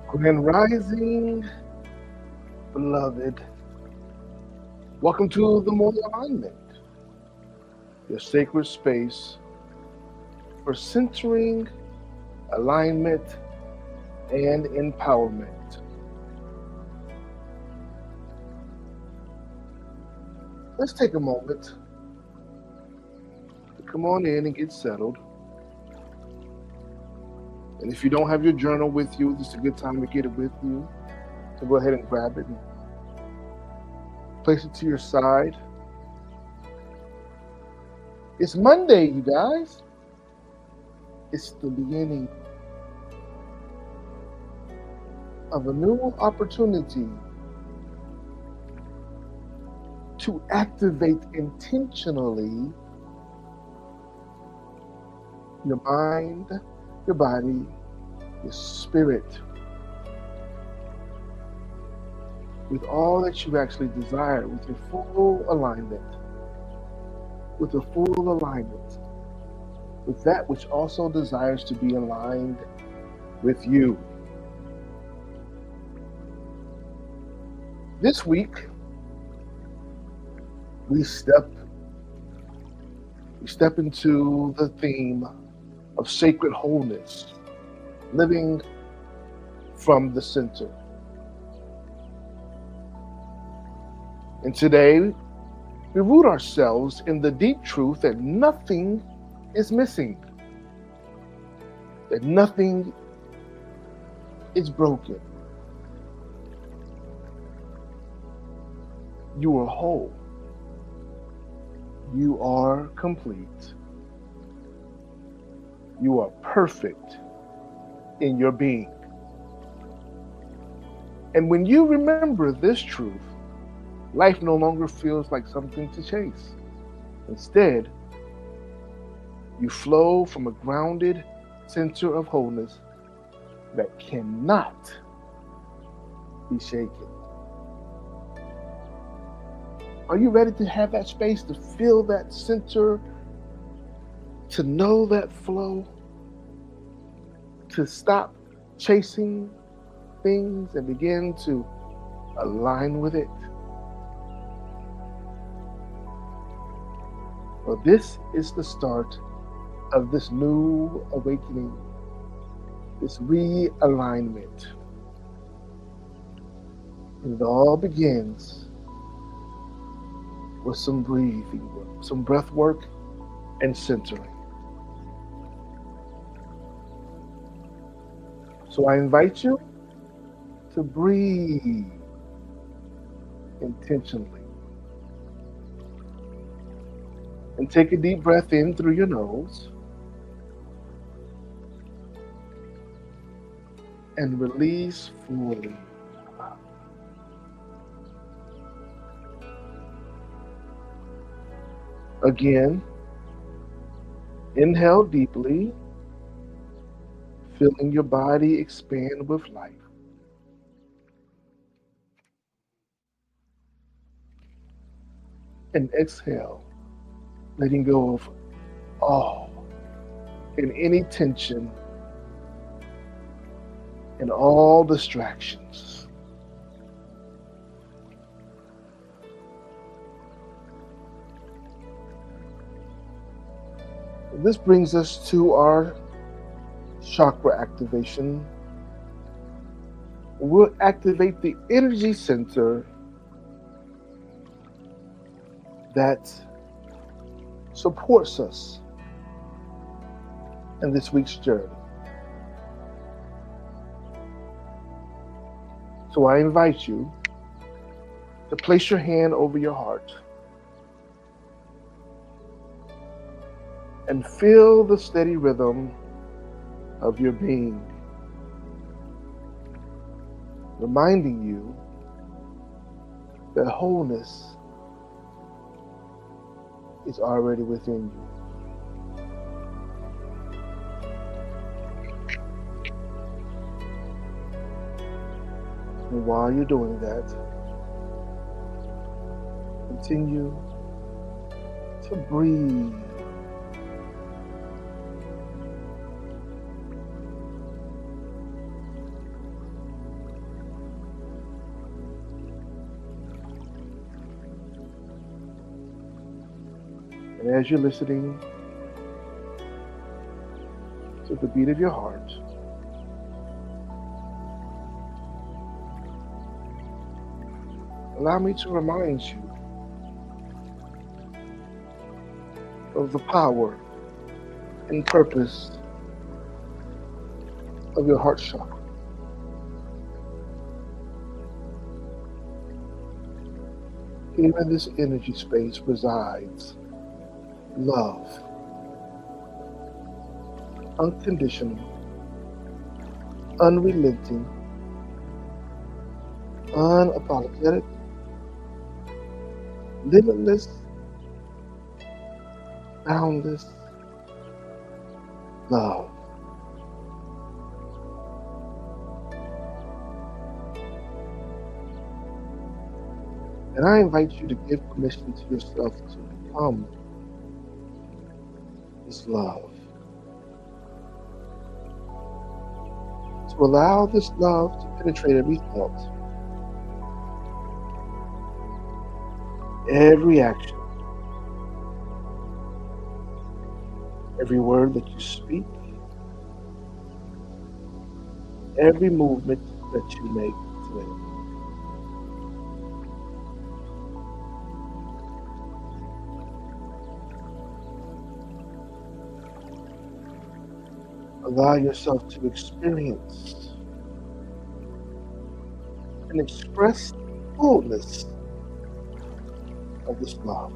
Grand Rising, beloved. Welcome to the Morning Alignment, your sacred space for centering, alignment, and empowerment. Let's take a moment to come on in and get settled. And if you don't have your journal with you, this is a good time to get it with you. So go ahead and grab it and place it to your side. It's Monday, you guys. It's the beginning of a new opportunity to activate intentionally your mind, your body, your spirit, with all that you actually desire, with your full alignment, with a full alignment, with that which also desires to be aligned with you. This week, we step into the theme of sacred wholeness, living from the center. And today, we root ourselves in the deep truth that nothing is missing, that nothing is broken. You are whole. You are complete. You are perfect in your being. And when you remember this truth, life no longer feels like something to chase. Instead, you flow from a grounded center of wholeness that cannot be shaken. Are you ready to have that space, to feel that center, to know that flow, to stop chasing things and begin to align with it? Well, this is the start of this new awakening, this realignment. And it all begins with some breathing work, some breath work, and centering. So I invite you to breathe intentionally. And take a deep breath in through your nose. And release fully. Again, inhale deeply, feeling your body expand with life. And exhale, letting go of all and any tension and all distractions. This brings us to our chakra activation. We'll activate the energy center that supports us in this week's journey. So I invite you to place your hand over your heart and feel the steady rhythm of your being, reminding you that wholeness is already within you. And while you're doing that, continue to breathe. And as you're listening to the beat of your heart, allow me to remind you of the power and purpose of your heart chakra. Here in this energy space resides love, unconditional, unrelenting, unapologetic, limitless, boundless love. And I invite you to give permission to yourself to become this love. To allow this love to penetrate every thought, every action, every word that you speak, every movement that you make today. Allow yourself to experience and express the fullness of this love.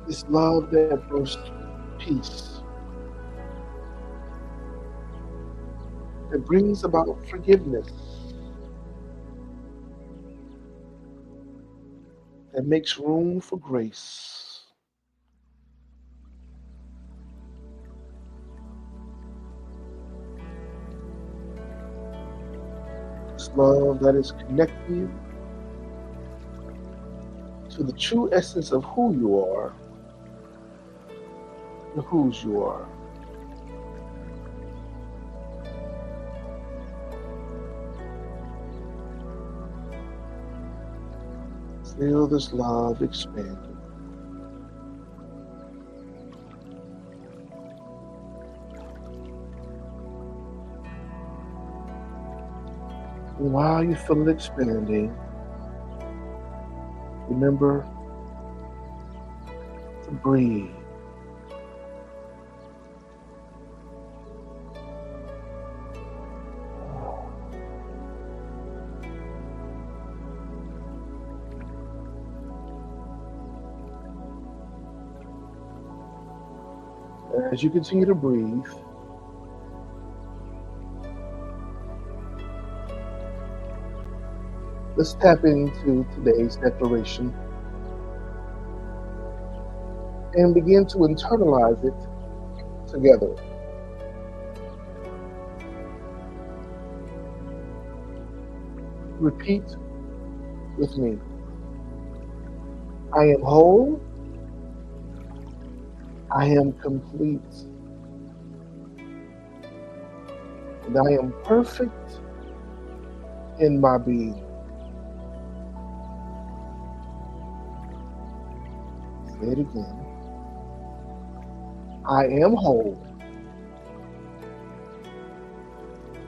This love that brings peace, that brings about forgiveness, that makes room for grace. This love that is connecting you to the true essence of who you are and whose you are. Feel this love expanding. And while you feel it expanding, remember to breathe. As you continue to breathe, let's tap into today's declaration and begin to internalize it together. Repeat with me. I am whole. I am complete. And I am perfect in my being. Say it again. I am whole.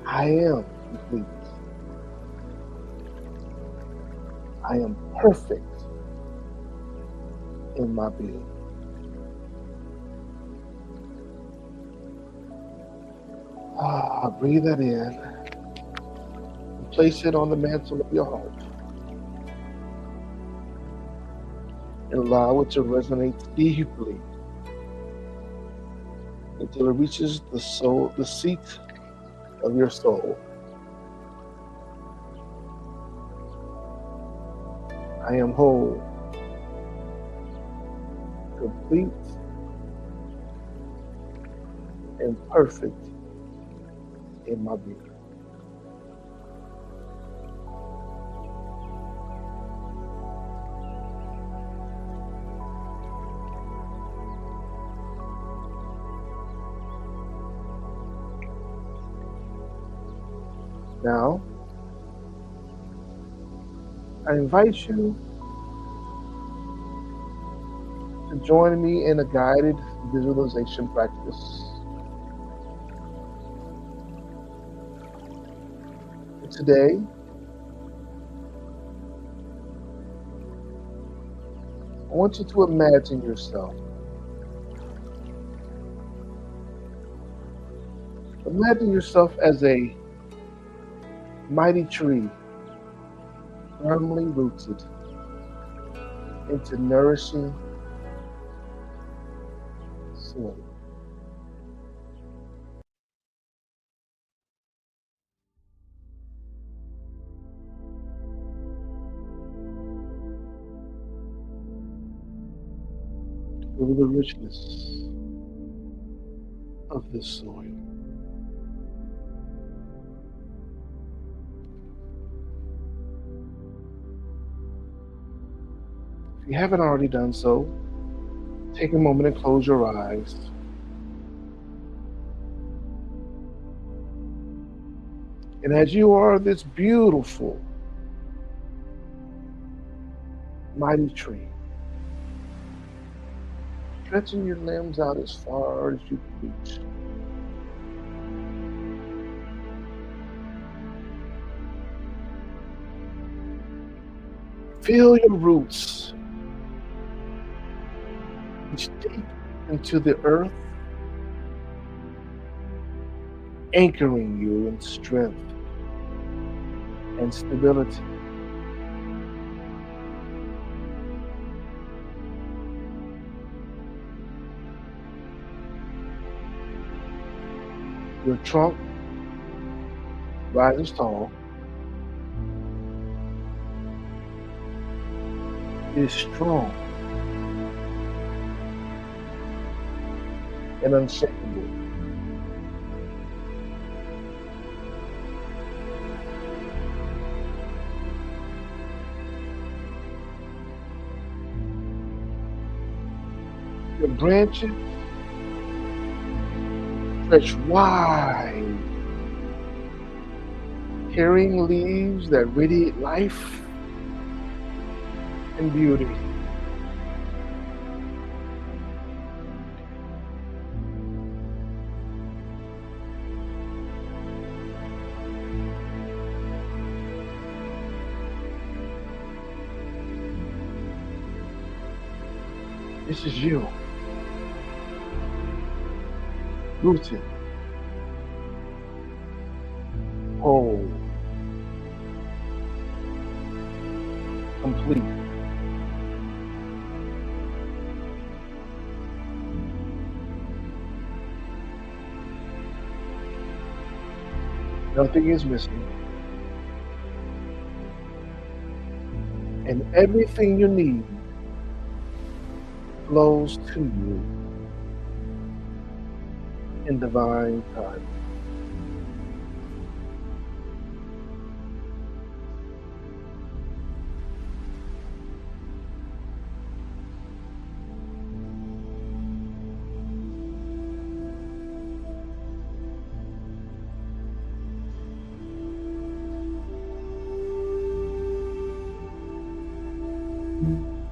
I am complete. I am perfect in my being. Breathe that in and place it on the mantle of your heart. And allow it to resonate deeply until it reaches the soul, the seat of your soul. I am whole, complete, and perfect in my being. Now, I invite you to join me in a guided visualization practice. And today, I want you to imagine yourself. Imagine yourself as a mighty tree firmly rooted into nourishing soil. Feel the richness of this soil. If you haven't already done so, take a moment and close your eyes. And as you are this beautiful, mighty tree, stretching your limbs out as far as you can reach. Feel your roots reach deep into the earth, anchoring you in strength and stability. Your trunk rises tall. It is strong and unshakable. Your branches stretch wide, carrying leaves that radiate life and beauty. This is you, rooted, whole, complete. Nothing is missing, and everything you need flows to you in divine time.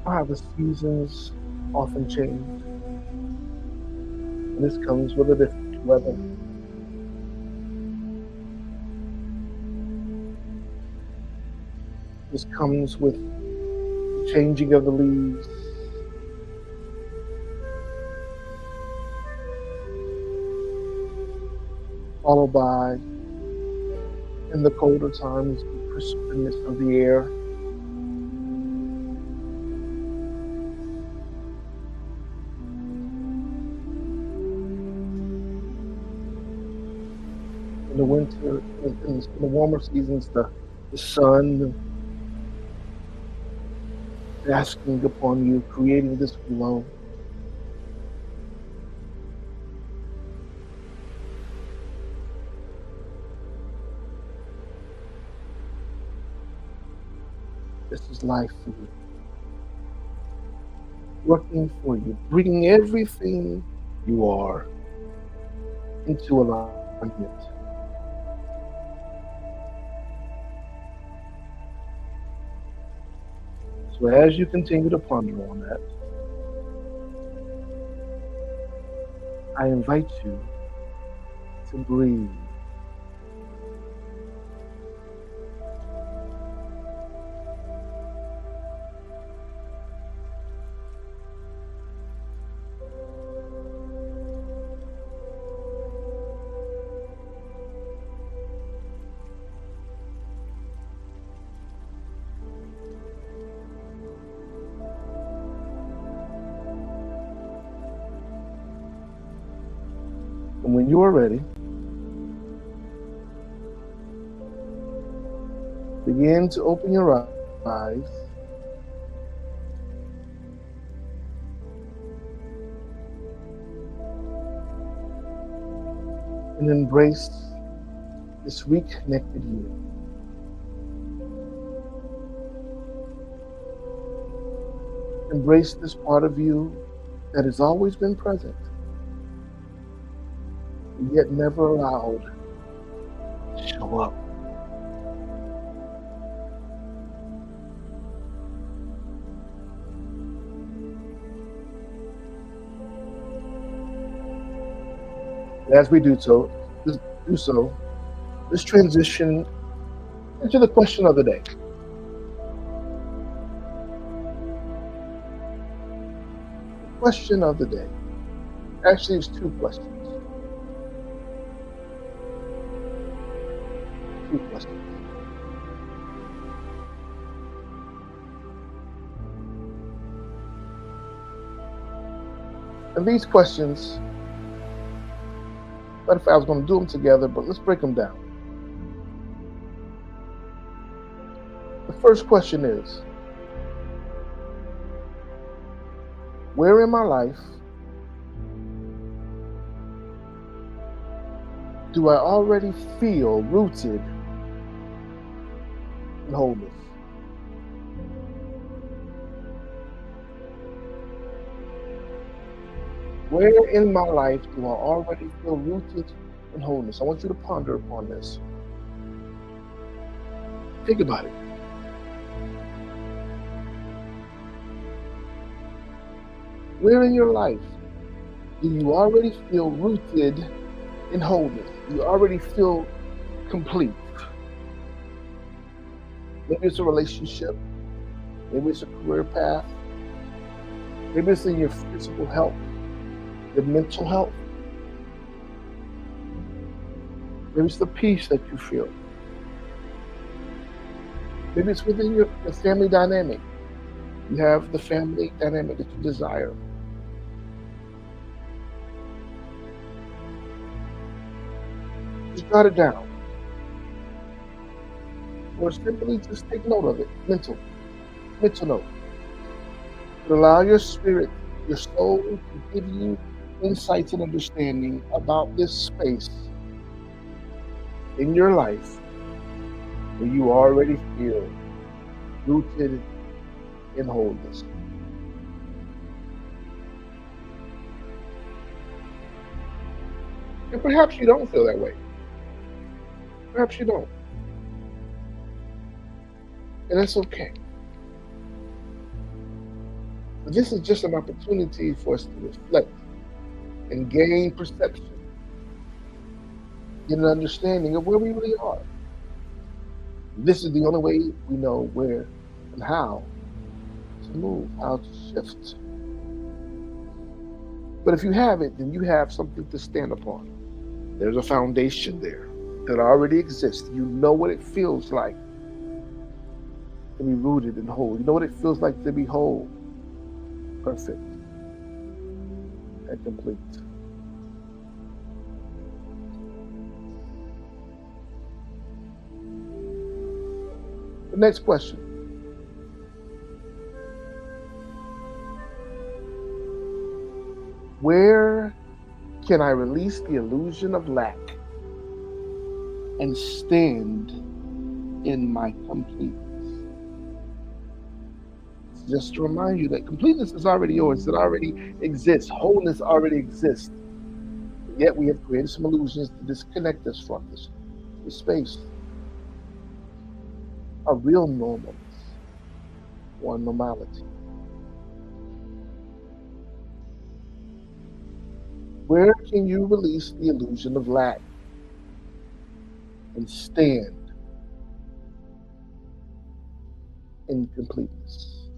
How the seasons often change, and this comes with a different weather. This comes with the changing of the leaves, followed by, in the colder times, the crispness of the air. In the winter, in the warmer seasons, the sun basking upon you, creating this glow. This is life for you, working for you, bringing everything you are into alignment. So as you continue to ponder on that, I invite you to breathe. And when you are ready, begin to open your eyes and embrace this reconnected you. Embrace this part of you that has always been present, yet never allowed to show up. As we do so, let's transition into the question of the day. The question of the day. Actually, it's two questions. Two questions. And these questions, matter of fact, I was going to do them together, but let's break them down. The first question is, where in my life do I already feel rooted in wholeness? Where in my life do I already feel rooted in wholeness? I want you to ponder upon this. Think about it. Where in your life do you already feel rooted in wholeness? You already feel complete. Maybe it's a relationship. Maybe it's a career path. Maybe it's in your physical health, your mental health. Maybe it's the peace that you feel. Maybe it's within your family dynamic. You have the family dynamic that you desire. Just jot it down. Or simply just take note of it. Mental note. But allow your spirit, your soul to give you insights and understanding about this space in your life where you already feel rooted in wholeness. And perhaps you don't feel that way. Perhaps you don't. And that's okay. But this is just an opportunity for us to reflect and gain perception, get an understanding of where we really are. This is the only way we know where and how to move, how to shift. But if you have it, then you have something to stand upon. There's a foundation there that already exists. You know what it feels like to be rooted and whole. You know what it feels like to be whole, perfect, and complete. The next question. Where can I release the illusion of lack and stand in my completeness? Just to remind you that completeness is already yours. It already exists. Wholeness already exists. Yet we have created some illusions to disconnect us from this space. A real normalness. or normality? Where can you release the illusion of lack and stand in completeness?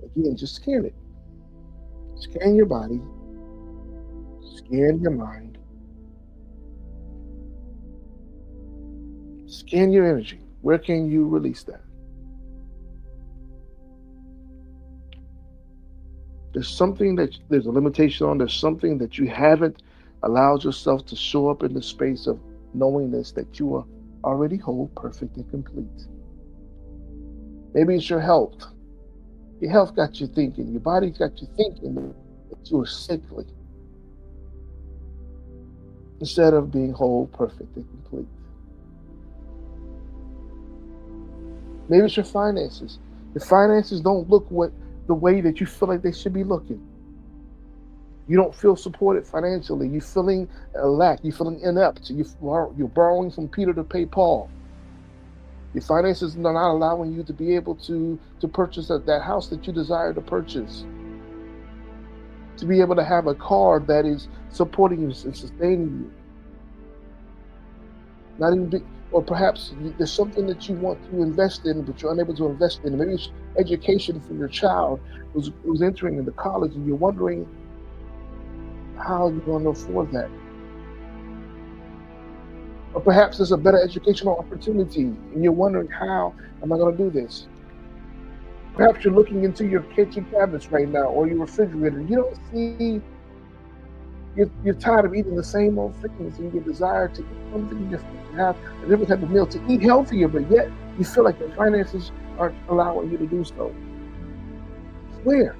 Again, just scan it. Scan your body, scan your mind, scan your energy. Where can you release that? There's something that there's a limitation on. There's something that you haven't allowed yourself to show up in the space of knowingness that you are already whole, perfect, and complete. Maybe it's your health. Your health got you thinking. Your body's got you thinking that you are sickly instead of being whole, perfect, and complete. Maybe it's your finances. Your finances don't look the way that you feel like they should be looking. You don't feel supported financially. You're feeling a lack. You're feeling inept. You're borrowing from Peter to pay Paul. Your finances are not allowing you to be able to purchase that house that you desire to purchase. To be able to have a car that is supporting you and sustaining you. Not even or perhaps there's something that you want to invest in, but you're unable to invest in. Maybe it's education for your child who's entering into college, and you're wondering how you're going to afford that. Or perhaps there's a better educational opportunity, and you're wondering, how am I going to do this? Perhaps you're looking into your kitchen cabinets right now, or your refrigerator. You don't see. You're tired of eating the same old things, and your desire to eat something different, to have a different type of meal, to eat healthier, but yet you feel like your finances aren't allowing you to do so. Where?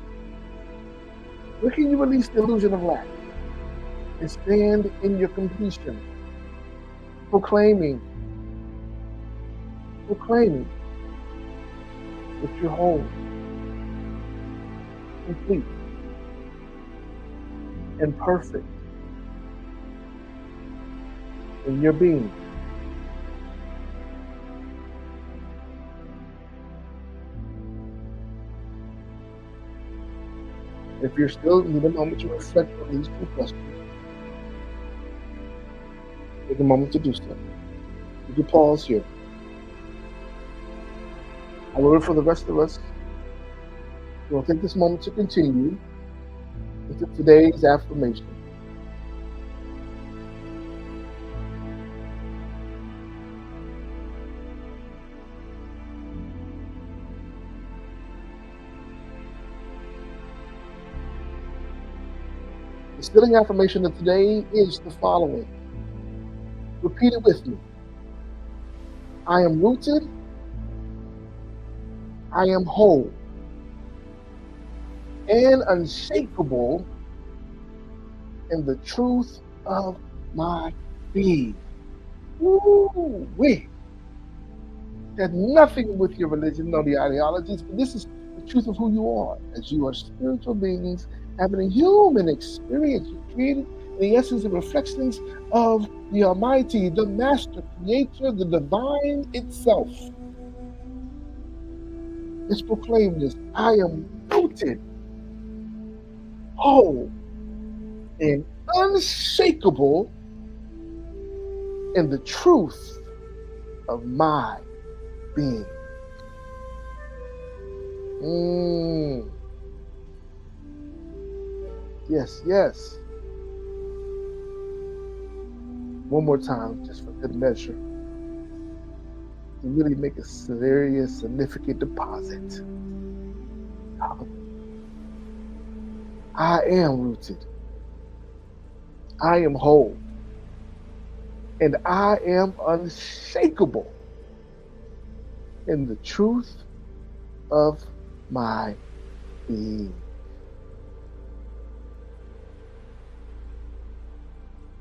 Where can you release the illusion of lack and stand in your completion, proclaiming that you're whole, complete, and perfect in your being? If you're still need a moment to reflect on these two questions, take a moment to do so. You can pause here. However, for the rest of us, we'll take this moment to continue into today's affirmation. The stilling affirmation of today is the following. Repeat it with me. I am rooted. I am whole and unshakable in the truth of my being. Woo-wee. There's nothing with your religion or the ideologies, but this is the truth of who you are, as you are spiritual beings having a human experience. You're created in the essence and reflections of the Almighty, the Master Creator, the Divine itself. Let's proclaim this. I am rooted, whole, and unshakable in the truth of my being. Yes, yes. One more time, just for good measure, to really make a serious, significant deposit. I am rooted. I am whole. And I am unshakable in the truth of my being.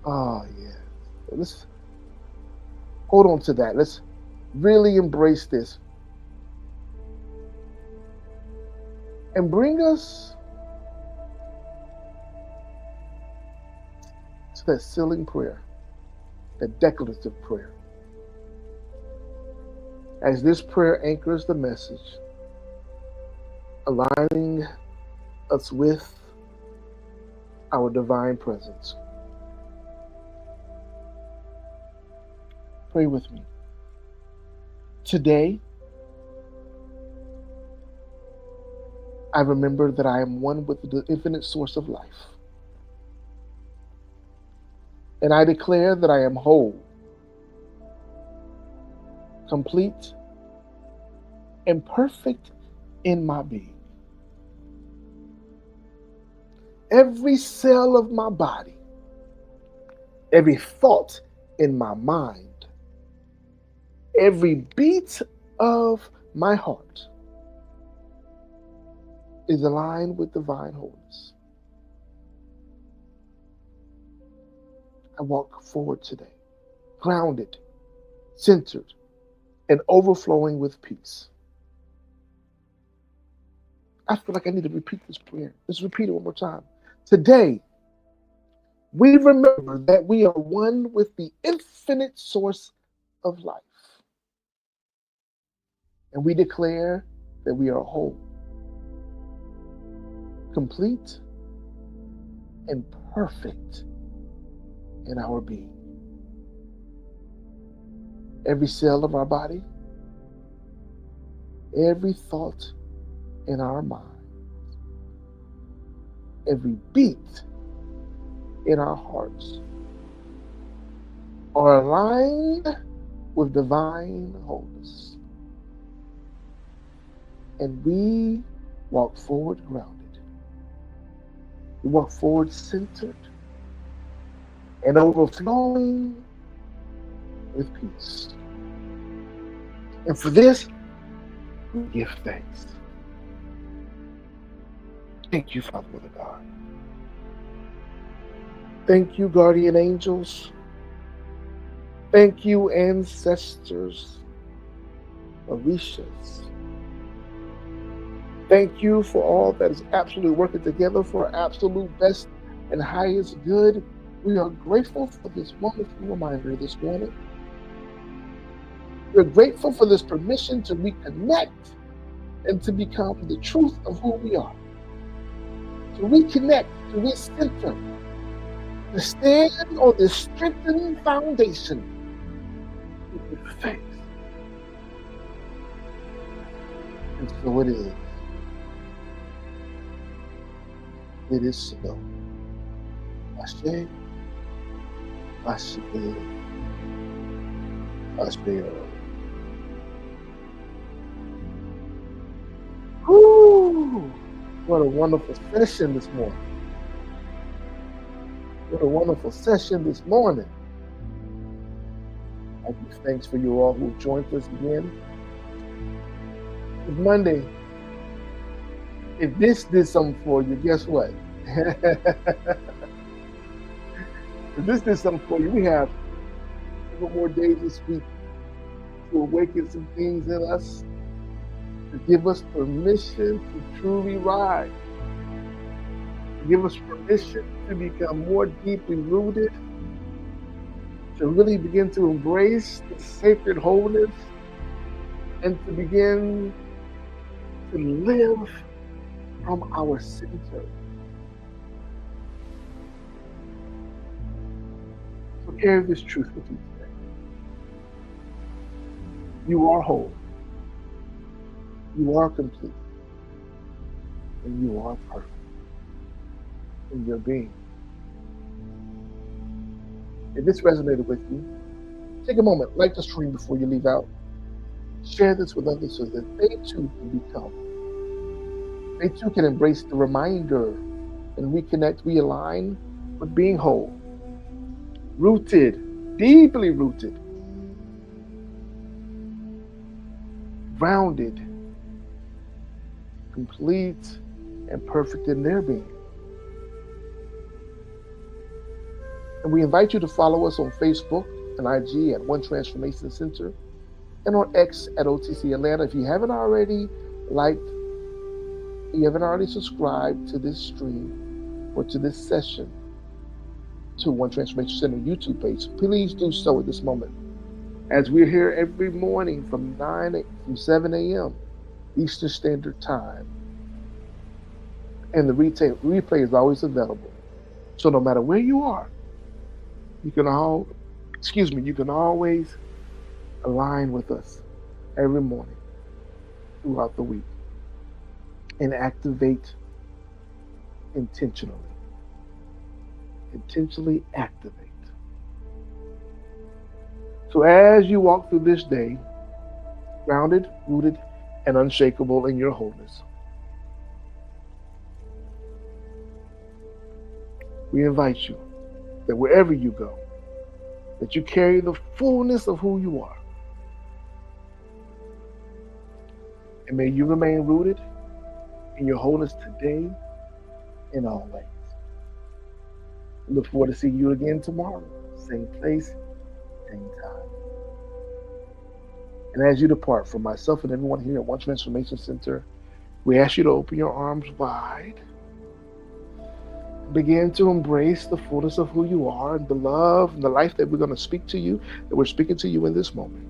Oh, yeah. Let's hold on to that. Let's really embrace this. And bring us to that sealing prayer, that declarative prayer. As this prayer anchors the message, aligning us with our divine presence. Pray with me. Today, I remember that I am one with the infinite source of life. And I declare that I am whole, complete, and perfect in my being. Every cell of my body, every thought in my mind, every beat of my heart is aligned with divine wholeness. I walk forward today, grounded, centered, and overflowing with peace. I feel like I need to repeat this prayer. Let's repeat it one more time. Today, we remember that we are one with the infinite source of life. And we declare that we are whole, complete, and perfect in our being. Every cell of our body, every thought in our mind, every beat in our hearts are aligned with divine wholeness. And we walk forward grounded. We walk forward centered and overflowing with peace. And for this, we give thanks. Thank you, Father, Mother God. Thank you, guardian angels. Thank you, ancestors, Orishas. Thank you for all that is absolutely working together for our absolute best and highest good. We are grateful for this wonderful reminder this morning. We're grateful for this permission to reconnect and to become the truth of who we are. To reconnect, to recenter, to stand on this strengthened foundation. We give thanks. And so it is. It is so. Ashe, Ashe, Ashe. Woo! What a wonderful session this morning. What a wonderful session this morning. I give thanks for you all who joined us again. It's Monday. If this did something for you, guess what? If this did something for you, we have several more days this week to awaken some things in us, to give us permission to truly rise, to give us permission to become more deeply rooted, to really begin to embrace the sacred wholeness, and to begin to live from our center. So carry this truth with you today. You are whole. You are complete. And you are perfect in your being. If this resonated with you, take a moment, like the stream before you leave out. Share this with others so that they too can become. They too can embrace the reminder and reconnect, realign with being whole, rooted, deeply rooted, grounded, complete, and perfect in their being. And we invite you to follow us on Facebook and IG at One Transformation Center and on X at OTC Atlanta. If you haven't already liked, you haven't already subscribed to this stream or to this session to One Transformation Center YouTube page, please do so at this moment. as we're here every morning from 7 a.m. Eastern Standard Time. And the replay is always available. So no matter where you are, you can you can always align with us every morning throughout the week and activate intentionally. Intentionally activate. So as you walk through this day, grounded, rooted, and unshakable in your wholeness, we invite you that wherever you go, that you carry the fullness of who you are. And may you remain rooted in your wholeness today and always. We look forward to seeing you again tomorrow. Same place, same time. And as you depart from myself and everyone here at One Transformation Center, we ask you to open your arms wide. Begin to embrace the fullness of who you are and the love and the life that we're going to speak to you, that we're speaking to you in this moment.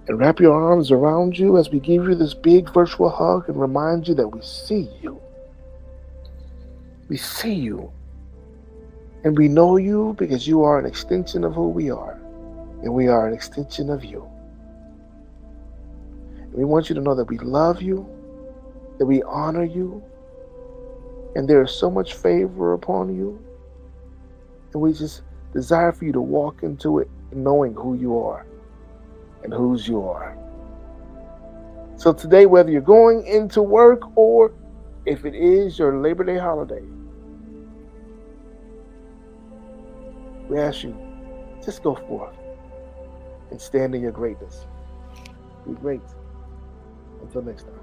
And wrap your arms around you as we give you this big virtual hug and remind you that we see you. We see you. And we know you because you are an extension of who we are. And we are an extension of you. And we want you to know that we love you, that we honor you, and there is so much favor upon you. And we just desire for you to walk into it knowing who you are and whose you are. So today, whether you're going into work or if it is your Labor Day holiday, we ask you, just go forth and stand in your greatness. Be great. Until next time.